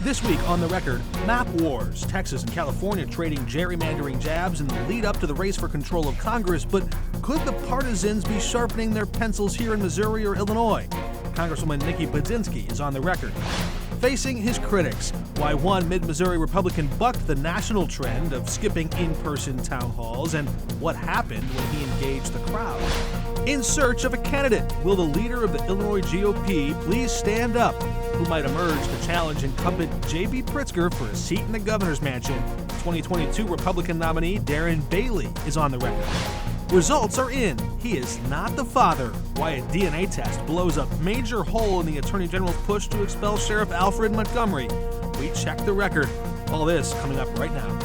This week on The Record, map wars. Texas and California trading gerrymandering jabs in the lead up to the race for control of Congress. But could the partisans be sharpening their pencils here in Missouri or Illinois? Congresswoman Nikki Budzinski is on The Record. Facing his critics, why one mid-Missouri Republican bucked the national trend of skipping in-person town halls, and what happened when he engaged the crowd. In search of a candidate, will the leader of the Illinois GOP please stand up? Who might emerge to challenge incumbent J.B. Pritzker for a seat in the governor's mansion? 2022 Republican nominee Darren Bailey is on The Record. Results are in. He is not the father. Why a DNA test blows a major hole in the Attorney General's push to expel Sheriff Alfred Montgomery. We check the record. All this coming up right now.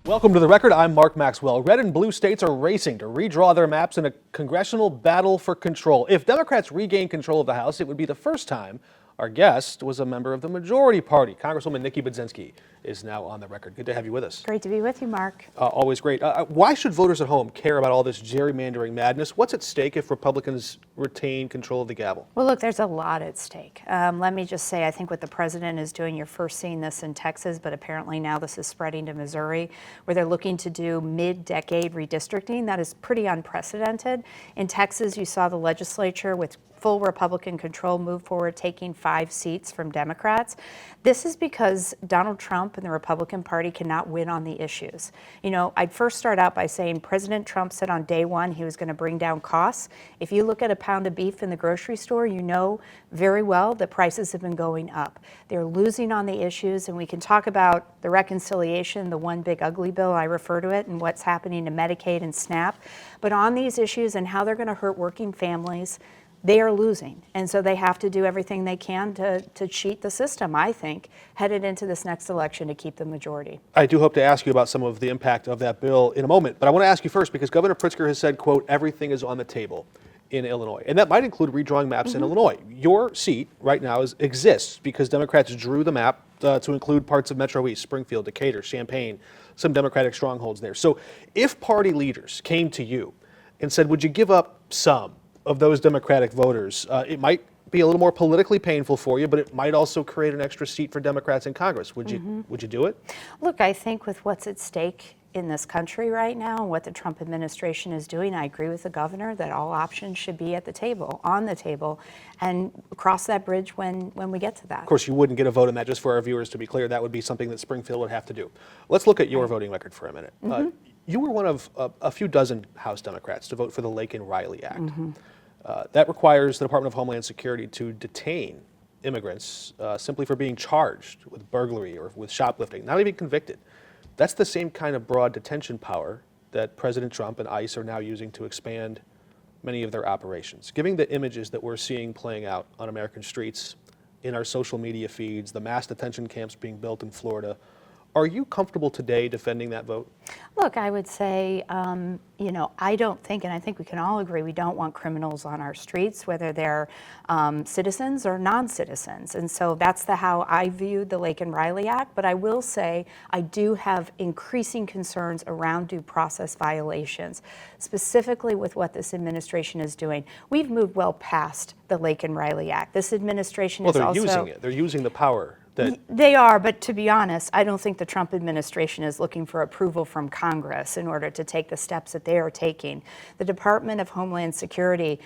Welcome to The Record. I'm Mark Maxwell. Red and blue states are racing to redraw their maps in a congressional battle for control. If Democrats regain control of the House, it would be the first time our guest was a member of the majority party. Congresswoman Nikki Budzinski is now on The Record. Good to have you with us. Great to be with you, Mark. Always great. Why should voters at home care about all this gerrymandering madness? What's at stake if Republicans retain control of the gavel? Well, look, there's a lot at stake. Let me just say, I think what the president is doing, you're first seeing this in Texas, but apparently now this is spreading to Missouri, where they're looking to do mid-decade redistricting. That is pretty unprecedented. In Texas, you saw the legislature with full Republican control move forward, taking 5 seats from Democrats. This is because Donald Trump and the Republican Party cannot win on the issues. You know, I'd first start out by saying President Trump said on day one he was going to bring down costs. If you look at a pound of beef in the grocery store, you know very well that prices have been going up. They're losing on the issues, and we can talk about the reconciliation, the one big ugly bill, I refer to it, and what's happening to Medicaid and SNAP. But on these issues and how they're going to hurt working families, they are losing. And so they have to do everything they can to cheat the system, I think, headed into this next election to keep the majority. I do hope to ask you about some of the impact of that bill in a moment, but I want to ask you first, because Governor Pritzker has said, quote, everything is on the table in Illinois. And that might include redrawing maps in Illinois. Your seat right now exists because Democrats drew the map to include parts of Metro East, Springfield, Decatur, Champaign, some Democratic strongholds there. So if party leaders came to you and said, would you give up some of those Democratic voters, it might be a little more politically painful for you, but it might also create an extra seat for Democrats in Congress. Would you do it? Look, I think with what's at stake in this country right now and what the Trump administration is doing, I agree with the governor that all options should be at the table, on the table, and cross that bridge when we get to that. Of course, you wouldn't get a vote on that, just for our viewers to be clear. That would be something that Springfield would have to do. Let's look at your voting record for a minute. You were one of a few dozen House Democrats to vote for the Laken-Riley Act. That requires the Department of Homeland Security to detain immigrants simply for being charged with burglary or with shoplifting, not even convicted. That's the same kind of broad detention power that President Trump and ICE are now using to expand many of their operations. Given the images that we're seeing playing out on American streets, in our social media feeds, the mass detention camps being built in Florida, are you comfortable today defending that vote? Look, I would say, I don't think, and I think we can all agree, we don't want criminals on our streets, whether they're citizens or non-citizens. And so that's how I viewed the Laken-Riley Act. But I will say I do have increasing concerns around due process violations, specifically with what this administration is doing. We've moved well past the Laken-Riley Act. This administration is also... Well, they're using it. They're using the power. They are, but to be honest, I don't think the Trump administration is looking for approval from Congress in order to take the steps that they are taking. The Department of Homeland Security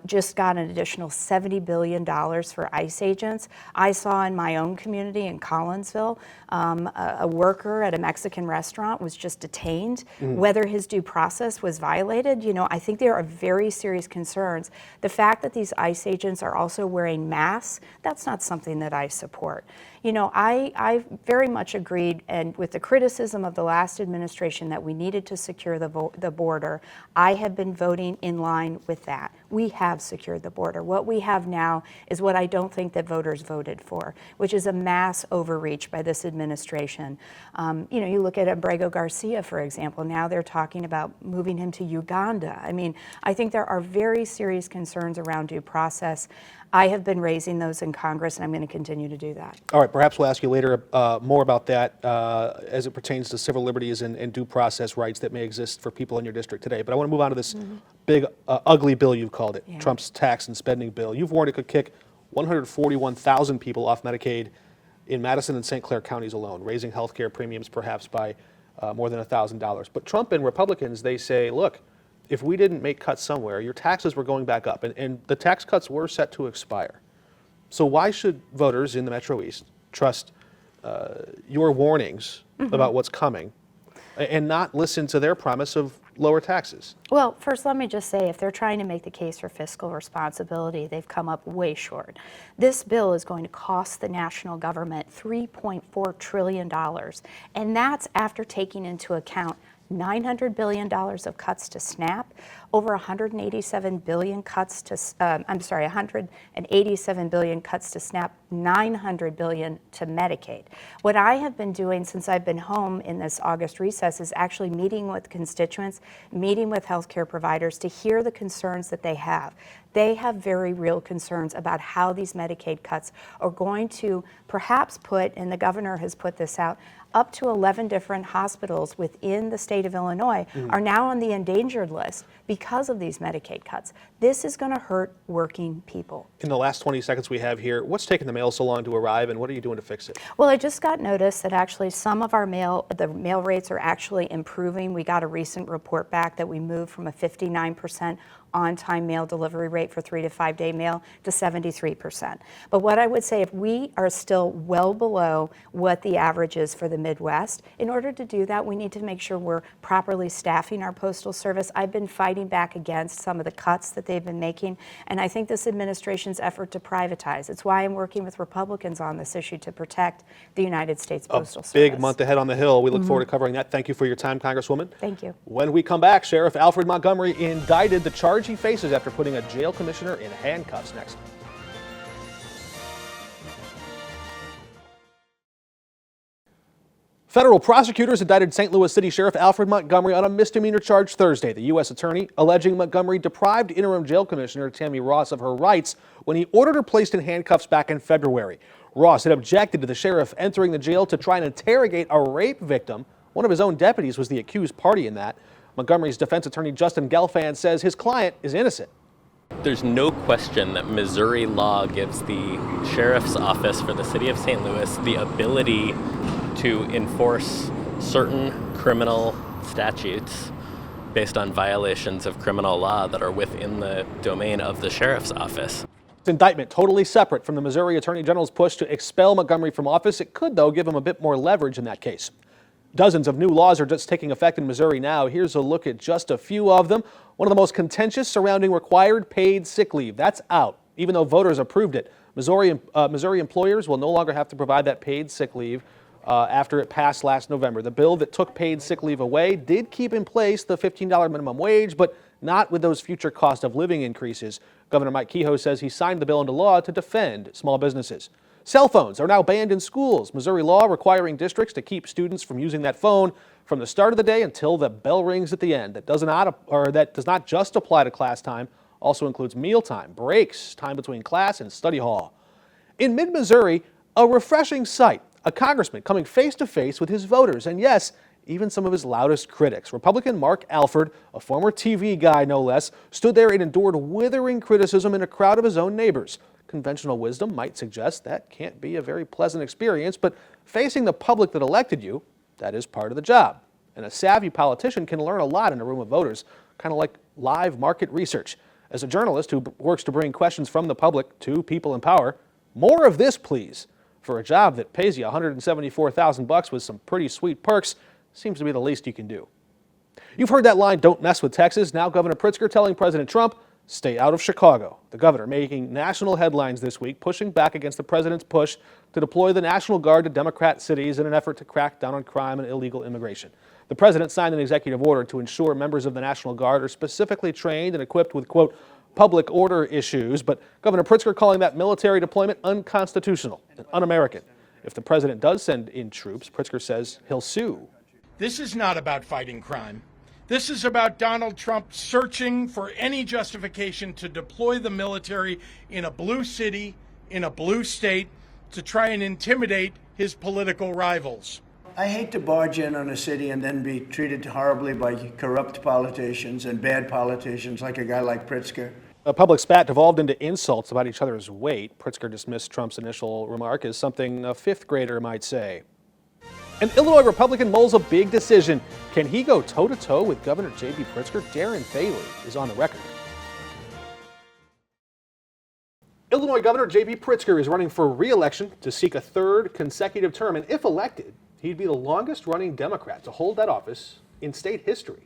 just got an additional $70 billion for ICE agents. I saw in my own community in Collinsville, a worker at a Mexican restaurant was just detained. Whether his due process was violated, I think there are very serious concerns. The fact that these ICE agents are also wearing masks, that's not something that I support. I very much agreed and with the criticism of the last administration that we needed to secure the border. I have been voting in line with that. We have secured the border. What we have now is what I don't think that voters voted for, which is a mass overreach by this administration. You look at Abrego Garcia, for example. Now they're talking about moving him to Uganda. I think there are very serious concerns around due process. I have been raising those in Congress, and I'm going to continue to do that. All right, perhaps we'll ask you later more about that as it pertains to civil liberties and due process rights that may exist for people in your district today. But I want to move on to this big, ugly bill, you've called it, Trump's tax and spending bill. You've warned it could kick 141,000 people off Medicaid in Madison and St. Clair counties alone, raising health care premiums perhaps by more than $1,000. But Trump and Republicans, they say, look, if we didn't make cuts somewhere, your taxes were going back up, and the tax cuts were set to expire. So why should voters in the Metro East trust your warnings about what's coming and not listen to their promise of lower taxes? Well, first, let me just say, if they're trying to make the case for fiscal responsibility, they've come up way short. This bill is going to cost the national government $3.4 trillion, and that's after taking into account $900 billion of cuts to SNAP, over 187 billion cuts to, 187 billion cuts to SNAP, 900 billion to Medicaid. What I have been doing since I've been home in this August recess is actually meeting with constituents, meeting with healthcare providers to hear the concerns that they have. They have very real concerns about how these Medicaid cuts are going to perhaps put, and the governor has put this out, up to 11 different hospitals within the state of Illinois are now on the endangered list because of these Medicaid cuts. This is going to hurt working people. In the last 20 seconds we have here, what's taking the mail so long to arrive, and what are you doing to fix it? Well, I just got notice that actually some of our the mail rates are actually improving. We got a recent report back that we moved from a 59% on-time mail delivery rate for 3 to 5 day mail to 73%. But what I would say, if we are still well below what the average is for the Midwest, in order to do that, we need to make sure we're properly staffing our postal service. I've been fighting back against some of the cuts that they've been making, and I think this administration's effort to privatize. It's why I'm working with Republicans on this issue to protect the United States Postal Service. Big month ahead on the Hill. We look forward to covering that. Thank you for your time, Congresswoman. Thank you. When we come back, Sheriff Alfred Montgomery indicted the charge he faces after putting a jail commissioner in handcuffs. Next. Federal prosecutors indicted St. Louis City Sheriff Alfred Montgomery on a misdemeanor charge Thursday. The U.S. attorney alleging Montgomery deprived interim jail commissioner Tammy Ross of her rights when he ordered her placed in handcuffs back in February. Ross had objected to the sheriff entering the jail to try and interrogate a rape victim. One of his own deputies was the accused party in that. Montgomery's defense attorney Justin Gelfand says his client is innocent. There's no question that Missouri law gives the sheriff's office for the city of St. Louis the ability to enforce certain criminal statutes based on violations of criminal law that are within the domain of the sheriff's office. This indictment totally separate from the Missouri Attorney General's push to expel Montgomery from office. It could, though, give him a bit more leverage in that case. Dozens of new laws are just taking effect in Missouri now. Here's a look at just a few of them. One of the most contentious surrounding required paid sick leave. That's out, even though voters approved it. Missouri employers will no longer have to provide that paid sick leave after it passed last November. The bill that took paid sick leave away did keep in place the $15 minimum wage, but not with those future cost of living increases. Governor Mike Kehoe says he signed the bill into law to defend small businesses. Cell phones are now banned in schools. Missouri law requiring districts to keep students from using that phone from the start of the day until the bell rings at the end. That does not just apply to class time, also includes mealtime, breaks, time between class and study hall. In mid-Missouri, a refreshing sight, a congressman coming face to face with his voters, and yes, even some of his loudest critics. Republican Mark Alford, a former TV guy no less, stood there and endured withering criticism in a crowd of his own neighbors. Conventional wisdom might suggest that can't be a very pleasant experience, but facing the public that elected you, that is part of the job. And a savvy politician can learn a lot in a room of voters, kind of like live market research. As a journalist who works to bring questions from the public to people in power, more of this, please. For a job that pays you $174,000 with some pretty sweet perks, seems to be the least you can do. You've heard that line, "Don't mess with Texas." Now Governor Pritzker telling President Trump, stay out of Chicago. The governor making national headlines this week, pushing back against the president's push to deploy the National Guard to Democrat cities in an effort to crack down on crime and illegal immigration. The president signed an executive order to ensure members of the National Guard are specifically trained and equipped with, quote, public order issues, but Governor Pritzker calling that military deployment unconstitutional and un-American. If the president does send in troops, Pritzker says he'll sue. This is not about fighting crime. This is about Donald Trump searching for any justification to deploy the military in a blue city, in a blue state, to try and intimidate his political rivals. I hate to barge in on a city and then be treated horribly by corrupt politicians and bad politicians like a guy like Pritzker. A public spat devolved into insults about each other's weight. Pritzker dismissed Trump's initial remark as something a fifth grader might say. An Illinois Republican mulls a big decision. Can he go toe-to-toe with Governor J.B. Pritzker? Darren Bailey is on the record. Illinois Governor J.B. Pritzker is running for re-election to seek a third consecutive term, and if elected, he'd be the longest-running Democrat to hold that office in state history.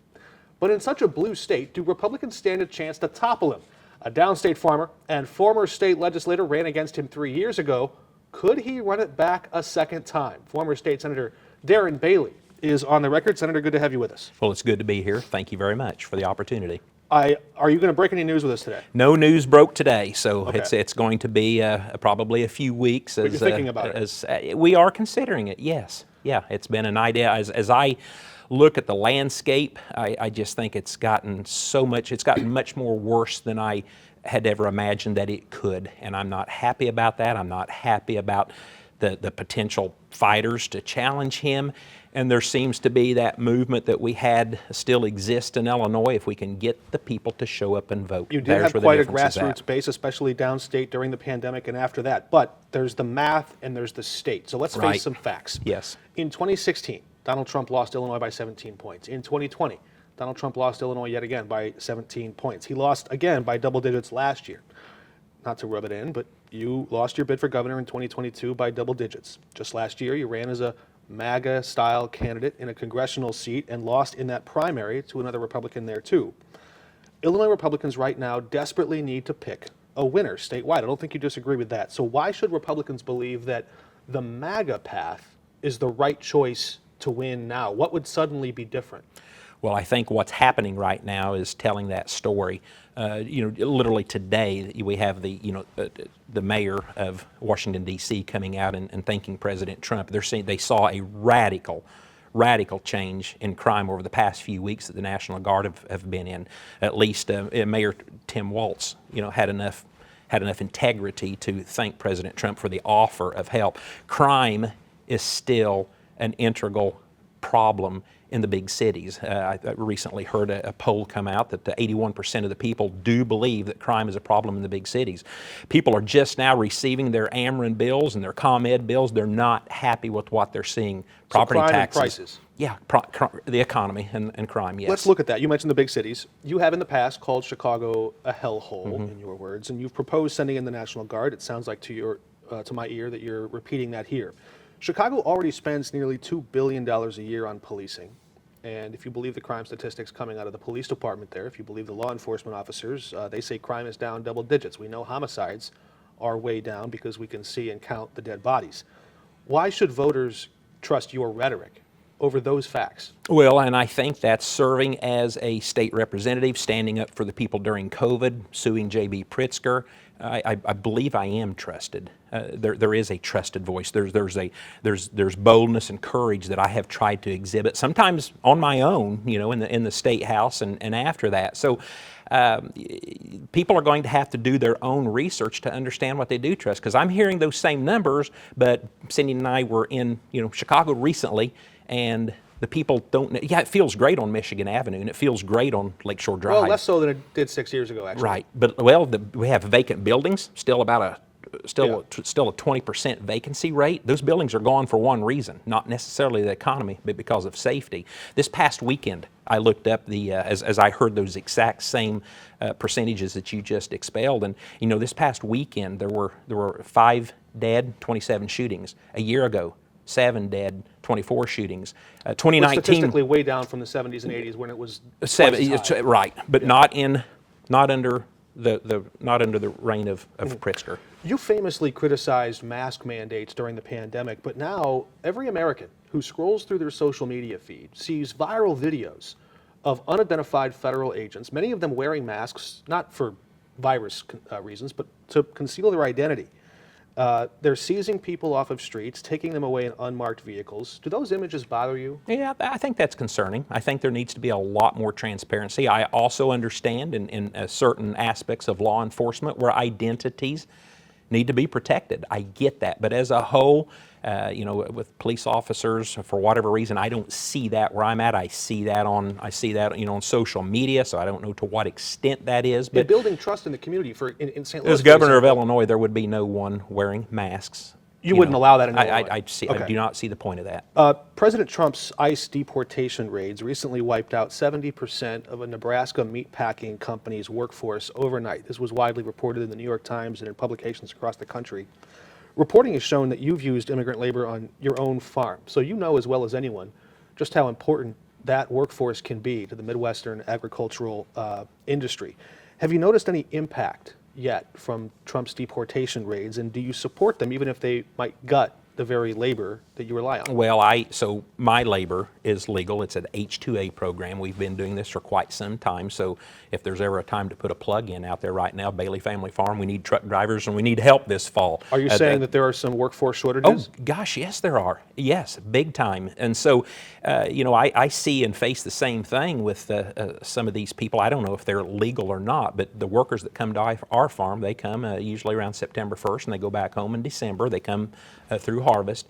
But in such a blue state, do Republicans stand a chance to topple him? A downstate farmer and former state legislator ran against him 3 years ago. Could he run it back a second time? Former State Senator Darren Bailey is on the record. Senator, good to have you with us. Well, it's good to be here. Thank you very much for the opportunity. Are you going to break any news with us today? No news broke today, so Okay. it's going to be probably a few weeks. But you're thinking about it? We are considering it, yes. Yeah, it's been an idea. As I look at the landscape, I just think it's gotten much more worse than I had ever imagined that it could, and I'm not happy about that. I'm not happy about the potential fighters to challenge him, and there seems to be that movement that we had still exist in Illinois if we can get the people to show up and vote. You did There's have where the quite a difference is grassroots at. base, especially downstate during the pandemic and after that. But there's the math and there's the state. So let's face Right. some facts. Yes. In 2016, Donald Trump lost Illinois by 17 points. In 2020, Donald Trump lost Illinois yet again by 17 points. He lost again by double digits last year. Not to rub it in, but you lost your bid for governor in 2022 by double digits. Just last year, you ran as a MAGA-style candidate in a congressional seat and lost in that primary to another Republican there too. Illinois Republicans right now desperately need to pick a winner statewide. I don't think you disagree with that. So why should Republicans believe that the MAGA path is the right choice to win now? What would suddenly be different? Well, I think what's happening right now is telling that story. Literally today, we have the mayor of Washington, D.C. coming out and thanking President Trump. They're saying they saw a radical change in crime over the past few weeks that the National Guard have been in. At least Mayor Tim Walz, had enough integrity to thank President Trump for the offer of help. Crime is still an integral problem in the big cities. I recently heard a poll come out that 81% of the people do believe that crime is a problem in the big cities. People are just now receiving their Ameren bills and their ComEd bills. They're not happy with what they're seeing. Property crime and taxes. prices. Yeah, the economy and crime, yes. Let's look at that. You mentioned the big cities. You have in the past called Chicago a hellhole, in your words, and you've proposed sending in the National Guard. It sounds like to my ear that you're repeating that here. Chicago already spends nearly $2 billion a year on policing. And if you believe the crime statistics coming out of the police department there, if you believe the law enforcement officers, they say crime is down double digits. We know homicides are way down because we can see and count the dead bodies. Why should voters trust your rhetoric over those facts? Well, and I think that's serving as a state representative, standing up for the people during COVID, suing J.B. Pritzker. I believe I am trusted. There is a trusted voice. There's boldness and courage that I have tried to exhibit, sometimes on my own, in the state house and after that. So people are going to have to do their own research to understand what they do trust. Because I'm hearing those same numbers, but Cindy and I were in Chicago recently, and the people don't. Yeah, it feels great on Michigan Avenue, and it feels great on Lakeshore Drive. Well, less so than it did 6 years ago, actually. Right, but we have vacant buildings, still a 20% vacancy rate. Those buildings are gone for one reason, not necessarily the economy, but because of safety. This past weekend, I looked up as I heard those exact same percentages that you just expelled, and this past weekend there were 5 dead, 27 shootings. A year ago, 7 dead, 24 shootings. 2019 statistically way down from the 70s and 80s when it was 7. Right, but not under the reign of Pritzker. You famously criticized mask mandates during the pandemic, but now every American who scrolls through their social media feed sees viral videos of unidentified federal agents, many of them wearing masks, not for virus reasons, but to conceal their identity. They're seizing people off of streets, taking them away in unmarked vehicles. Do those images bother you? Yeah, I think that's concerning. I think there needs to be a lot more transparency. I also understand in certain aspects of law enforcement where identities need to be protected. I get that. But as a whole, with police officers, for whatever reason, I don't see that where I'm at. I see that on social media, so I don't know to what extent that is. But building trust in the community in St. Louis. As governor of Illinois, there would be no one wearing masks. You wouldn't allow that in Illinois? I do not see the point of that. President Trump's ICE deportation raids recently wiped out 70% of a Nebraska meatpacking company's workforce overnight. This was widely reported in the New York Times and in publications across the country. Reporting has shown that you've used immigrant labor on your own farm, so you know as well as anyone just how important that workforce can be to the Midwestern agricultural industry. Have you noticed any impact yet from Trump's deportation raids, and do you support them even if they might gut the very labor that you rely on? Well, so my labor is legal. It's an H-2A program. We've been doing this for quite some time. So if there's ever a time to put a plug in out there right now, Bailey Family Farm, we need truck drivers and we need help this fall. Are you saying that there are some workforce shortages? Oh, gosh, yes, there are. Yes, big time. And so, I see and face the same thing with some of these people. I don't know if they're legal or not, but the workers that come to our farm, they come usually around September 1st and they go back home in December. They come through harvest.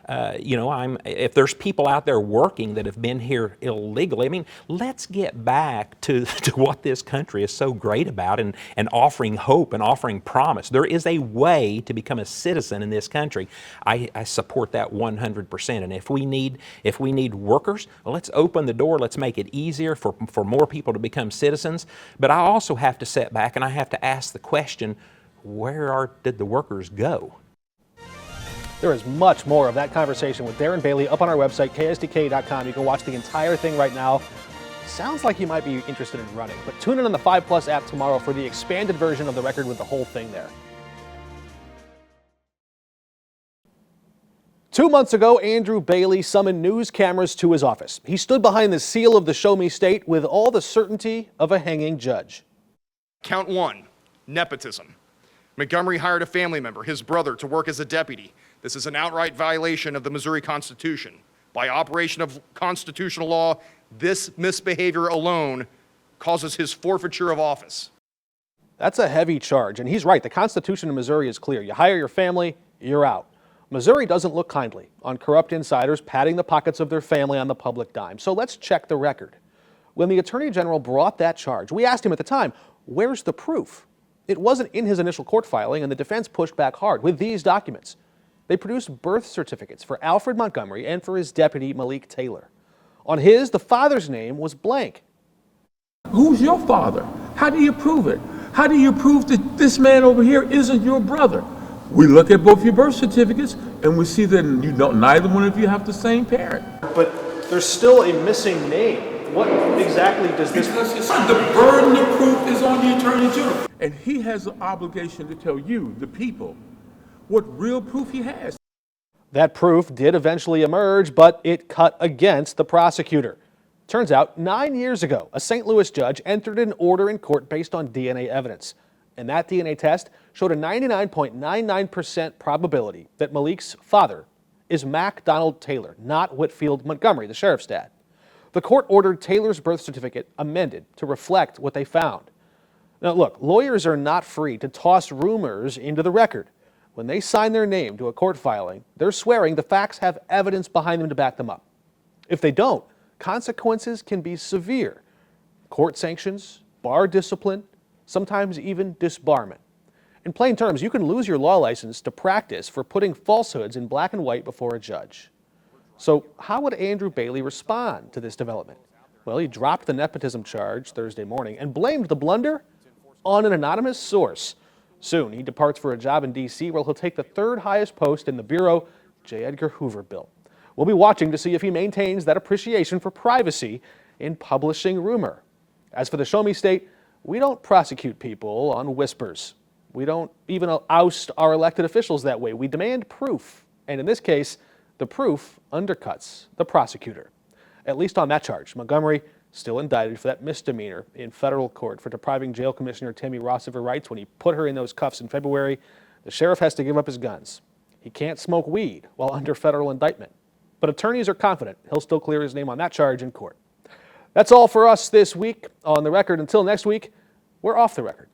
If there's people out there working that have been here illegally, I mean, let's get back to what this country is so great about and offering hope and offering promise. There is a way to become a citizen in this country. I support that 100%. And if we need workers, well, let's open the door. Let's make it easier for more people to become citizens. But I also have to sit back and I have to ask the question, did the workers go? There is much more of that conversation with Darren Bailey up on our website, ksdk.com. You can watch the entire thing right now. Sounds like you might be interested in running, but tune in on the 5 Plus app tomorrow for the expanded version of the record with the whole thing there. 2 months ago, Andrew Bailey summoned news cameras to his office. He stood behind the seal of the Show Me State with all the certainty of a hanging judge. Count 1, nepotism. Montgomery hired a family member, his brother, to work as a deputy. This is an outright violation of the Missouri Constitution. By operation of constitutional law, this misbehavior alone causes his forfeiture of office. That's a heavy charge, and he's right. The Constitution in Missouri is clear. You hire your family, you're out. Missouri doesn't look kindly on corrupt insiders padding the pockets of their family on the public dime. So let's check the record. When the Attorney General brought that charge, we asked him at the time, where's the proof? It wasn't in his initial court filing, and the defense pushed back hard with these documents. They produced birth certificates for Alfred Montgomery and for his deputy, Malik Taylor. On his, the father's name was blank. Who's your father? How do you prove it? How do you prove that this man over here isn't your brother? We look at both your birth certificates and we see that neither one of you have the same parent. But there's still a missing name. What exactly does this... Because the burden of proof is on the Attorney General. And he has the obligation to tell you, the people, what real proof he has. That proof did eventually emerge, but it cut against the prosecutor. Turns out, 9 years ago, a St. Louis judge entered an order in court based on DNA evidence. And that DNA test showed a 99.99% probability that Malik's father is Mac Donald Taylor, not Whitfield Montgomery, the sheriff's dad. The court ordered Taylor's birth certificate amended to reflect what they found. Now look, lawyers are not free to toss rumors into the record. When they sign their name to a court filing, they're swearing the facts have evidence behind them to back them up. If they don't, consequences can be severe. Court sanctions, bar discipline, sometimes even disbarment. In plain terms, you can lose your law license to practice for putting falsehoods in black and white before a judge. So how would Andrew Bailey respond to this development? Well, he dropped the nepotism charge Thursday morning and blamed the blunder on an anonymous source. Soon, he departs for a job in D.C. where he'll take the third highest post in the Bureau J. Edgar Hoover built. We'll be watching to see if he maintains that appreciation for privacy in publishing rumor. As for the Show Me State, we don't prosecute people on whispers. We don't even oust our elected officials that way. We demand proof. And in this case, the proof undercuts the prosecutor. At least on that charge, Montgomery still indicted for that misdemeanor in federal court for depriving Jail Commissioner Tammy Ross of her rights when he put her in those cuffs in February. The sheriff has to give up his guns. He can't smoke weed while under federal indictment. But attorneys are confident he'll still clear his name on that charge in court. That's all for us this week on The Record. Until next week, we're off the record.